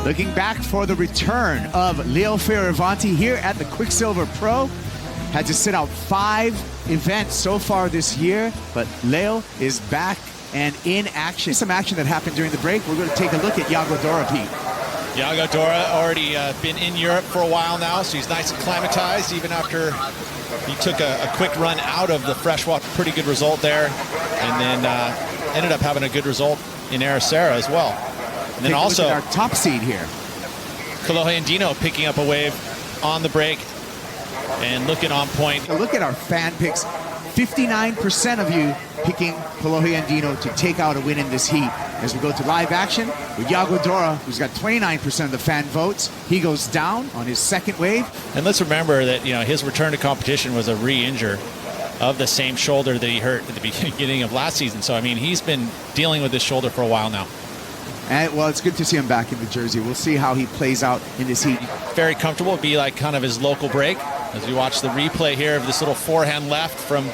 Looking back for the return of Leo Fioravanti here at the Quiksilver Pro. Had to sit out 5 events so far this year, but Leo is back and in action. Some action that happened during the break. We're going to take a look at Yago Dora, Pete. Yago Dora already been in Europe for a while now, so he's nice and acclimatized even after he took a quick run out of the freshwater. Pretty good result there, and then ended up having a good result in Aracera as well. And then also our top seed here, Kolohe and Andino picking up a wave on the break and looking on point. Look at our fan picks. 59% of you picking Kolohe and Andino to take out a win in this heat. As we go to live action with Yago Dora, who's got 29% of the fan votes. He goes down on his second wave. And let's remember that, you know, his return to competition was a re-injure of the same shoulder that he hurt at the beginning of last season. So, I mean, he's been dealing with this shoulder for a while now. And, well, it's good to see him back in the jersey. We'll see how he plays out in this heat. Very comfortable. It'd be like kind of his local break. As we watch the replay here of this little forehand left from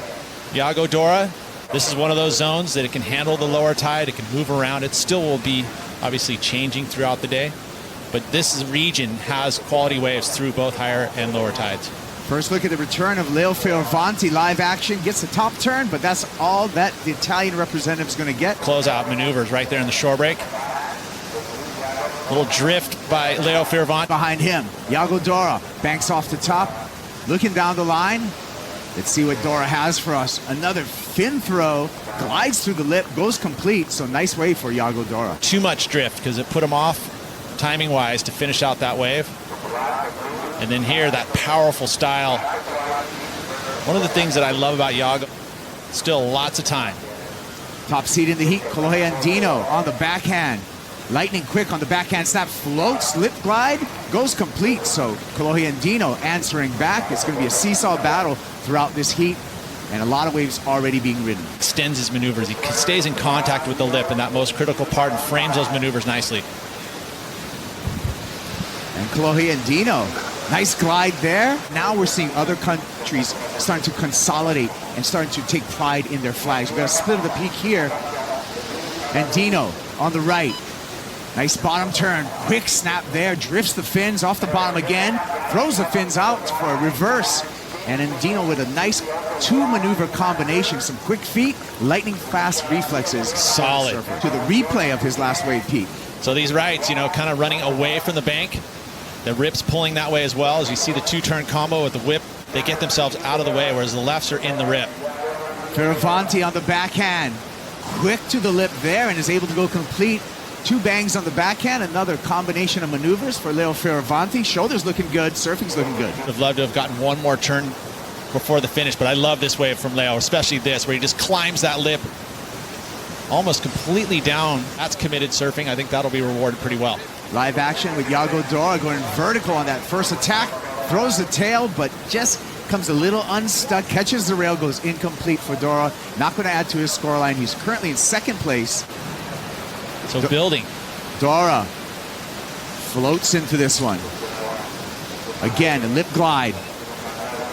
Yago Dora. This is one of those zones that it can handle the lower tide. It can move around. It still will be obviously changing throughout the day. But this region has quality waves through both higher and lower tides. First look at the return of Leo Fioravanti. Live action, gets the top turn, but that's all that the Italian representative is going to get. Closeout maneuvers right there in the shore break. Little drift by Leo Fioravanti. Behind him, Yago Dora banks off the top. Looking down the line, let's see what Dora has for us. Another fin throw, glides through the lip, goes complete. So nice wave for Yago Dora. Too much drift because it put him off timing-wise to finish out that wave. And then here, that powerful style. One of the things that I love about Yago, still lots of time. Top seed in the heat, Kolohe Andino on the backhand. Lightning quick on the backhand snap, floats, lip glide, goes complete. So Kolohe Andino answering back. It's going to be a seesaw battle throughout this heat, and a lot of waves already being ridden. Extends his maneuvers. He stays in contact with the lip in that most critical part and frames those maneuvers nicely. And Kolohe Andino, nice glide there. Now we're seeing other countries starting to consolidate and starting to take pride in their flags. We've got a split of the peak here. Andino on the right. Nice bottom turn, quick snap there, drifts the fins off the bottom again, throws the fins out for a reverse. And Andino with a nice 2-maneuver combination, some quick feet, lightning fast reflexes. Solid. To the replay of his last wave, Pete. So these rights, you know, kind of running away from the bank. The rip's pulling that way as well. As you see the 2-turn combo with the whip, they get themselves out of the way, whereas the lefts are in the rip. Fioravanti on the backhand, quick to the lip there and is able to go complete. 2 bangs on the backhand, another combination of maneuvers for Leo Fioravanti. Shoulders looking good, surfing's looking good. I'd love to have gotten one more turn before the finish, but I love this wave from Leo, especially this, where he just climbs that lip almost completely down. That's committed surfing. I think that'll be rewarded pretty well. Live action with Yago Dora going vertical on that first attack. Throws the tail, but just comes a little unstuck, catches the rail, goes incomplete for Dora. Not going to add to his scoreline. He's currently in second place. So building. Dora floats into this one. Again, a lip glide.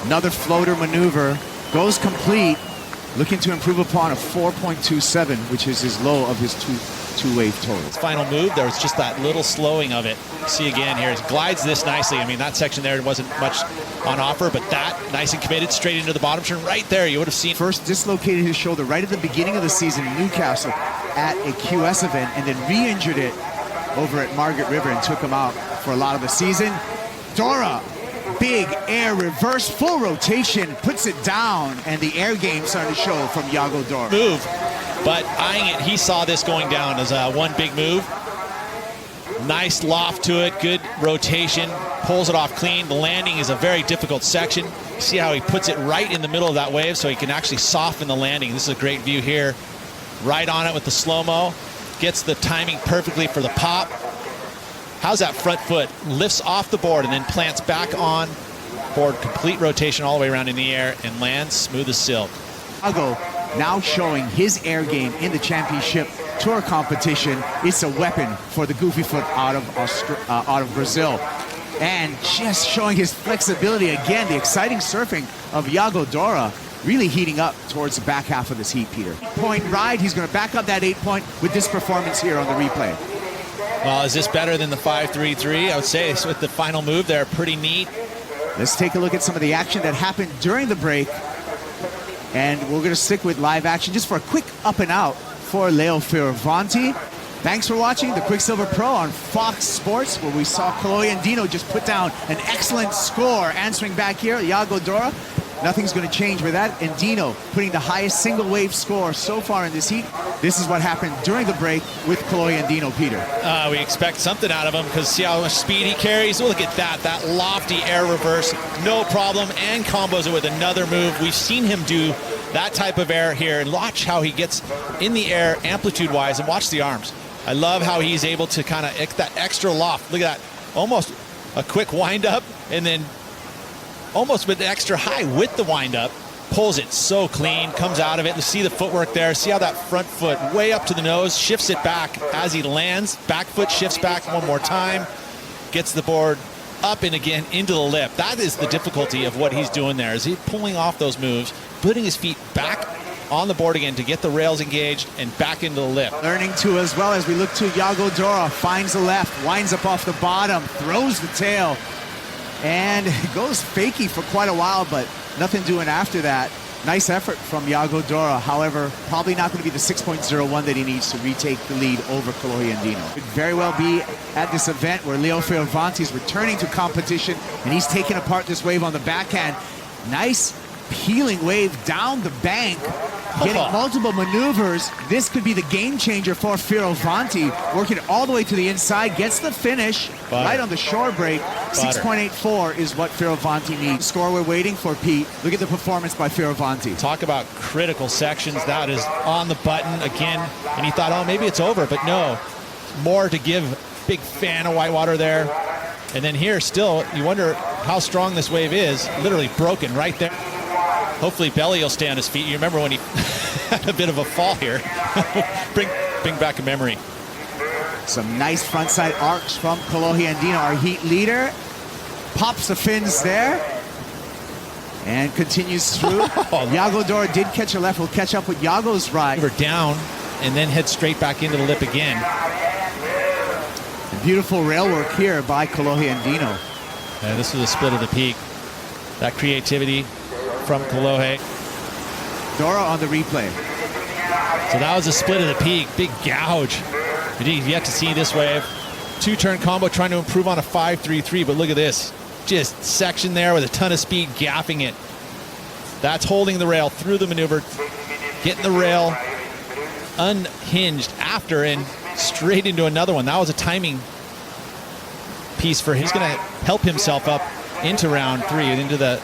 Another floater maneuver. Goes complete. Looking to improve upon a 4.27, which is his low of his two-wave total. His final move, there was just that little slowing of it. See again here, it glides this nicely. I mean, that section there wasn't much on offer, but that, nice and committed, straight into the bottom turn right there. You would have seen. First dislocated his shoulder right at the beginning of the season in Newcastle at a QS event, and then re-injured it over at Margaret River and took him out for a lot of the season. Dora, big air reverse, full rotation, puts it down, and the air game starting to show from Yago Dora. Move, but eyeing it, he saw this going down as one big move. Nice loft to it, good rotation, pulls it off clean. The landing is a very difficult section. See how he puts it right in the middle of that wave so he can actually soften the landing. This is a great view here. Right on it with the slow-mo. Gets the timing perfectly for the pop. How's that front foot? Lifts off the board and then plants back on board. Complete rotation all the way around in the air and lands smooth as silk. Yago now showing his air game in the championship tour competition. It's a weapon for the goofy foot out of Brazil. And just showing his flexibility again, the exciting surfing of Yago Dora really heating up towards the back half of this heat, Peter. Point ride, he's going to back up that 8 point with this performance here on the replay. Well, is this better than the 5-3-3? I would say it's with the final move there, pretty neat. Let's take a look at some of the action that happened during the break. And we're going to stick with live action just for a quick up and out for Leo Fioravanti. Thanks for watching the Quiksilver Pro on Fox Sports, where we saw Kolohe and Andino just put down an excellent score. Answering back here, Yago, Dora. Nothing's going to change with that. Andino putting the highest single wave score so far in this heat. This is what happened during the break with Kolohe and Andino, Peter. We expect something out of him because see how much speed he carries? Look at that lofty air reverse, no problem, and combos it with another move. We've seen him do that type of air here, and watch how he gets in the air amplitude-wise, and watch the arms. I love how he's able to kind of that extra loft. Look at that, almost a quick wind-up, and then almost with the extra high with the wind-up, pulls it so clean, comes out of it. See the footwork there. See how that front foot way up to the nose, shifts it back as he lands. Back foot shifts back one more time, gets the board up and again into the lip. That is the difficulty of what he's doing there, is he pulling off those moves, putting his feet back on the board again to get the rails engaged and back into the lip. Learning to as well as we look to Yago Dora, finds the left, winds up off the bottom, throws the tail, and goes fakey for quite a while, but nothing doing after that. Nice effort from Yago Dora. However, probably not going to be the 6.01 that he needs to retake the lead over Kolohe and Andino. Could very well be at this event where Leo Fioravanti is returning to competition, and he's taking apart this wave on the backhand. Nice peeling wave down the bank, getting multiple maneuvers. This could be the game changer for Fioravanti, working it all the way to the inside, gets the finish right on the shore break. 6.84 is what Fioravanti needs. Score we're waiting for, Pete. Look at the performance by Fioravanti. Talk about critical sections. That is on the button again, and he thought, oh, maybe it's over, but no, more to give. Big fan of whitewater there. And then here still, you wonder how strong this wave is. Literally broken right there. Hopefully Belly will stay on his feet. You remember when he had a bit of a fall here. bring back a memory. Some nice frontside arcs from Kolohe Andino, our heat leader. Pops the fins there and continues through. Yago Dora did catch a left. We'll catch up with Yago's ride. We're down and then head straight back into the lip again. Beautiful rail work here by Kolohe Andino. Yeah, this is a split of the peak. That creativity from Kolohe. Dora on the replay. So that was a split of the peak. Big gouge. You've yet to see this wave. Two-turn combo trying to improve on a 5-3-3, but look at this. Just section there with a ton of speed, gapping it. That's holding the rail through the maneuver, getting the rail unhinged after and straight into another one. That was a timing piece for him. He's going to help himself up into round 3 and into the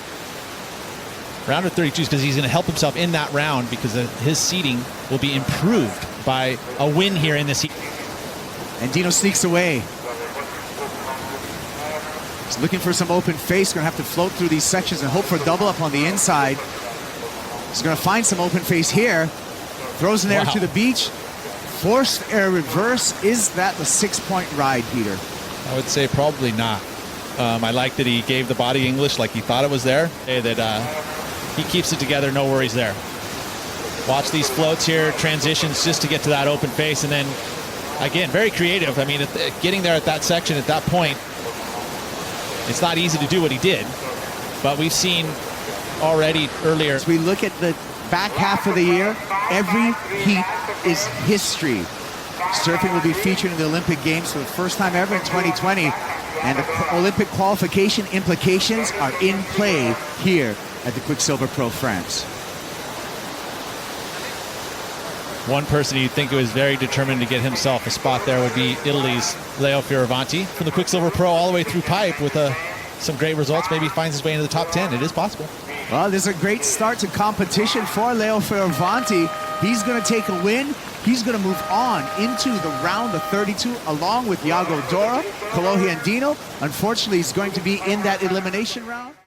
round of 32 because he's going to help himself in that round because his seeding will be improved by a win here in this heat. Andino sneaks away. He's looking for some open face. Going to have to float through these sections and hope for a double up on the inside. He's going to find some open face here. Throws an air to the beach. Forced air reverse. Is that the 6-point ride, Peter? I would say probably not. I like that he gave the body English like he thought it was there. That he keeps it together, no worries there. Watch these floats here, transitions just to get to that open face, and then again, very creative. I mean, getting there at that section at that point, it's not easy to do what he did, but we've seen already earlier. As we look at the back half of the year, every heat is history. Surfing will be featured in the Olympic Games for the first time ever in 2020, and the Olympic qualification implications are in play here at the Quiksilver Pro France. One person you'd think was very determined to get himself a spot there would be Italy's Leo Fioravanti. From the Quiksilver Pro all the way through pipe with some great results, maybe finds his way into the top 10. It is possible. Well, this is a great start to competition for Leo Fioravanti. He's going to take a win. He's going to move on into the round of 32 along with Yago Dora, Kolohe Andino. Unfortunately, he's going to be in that elimination round.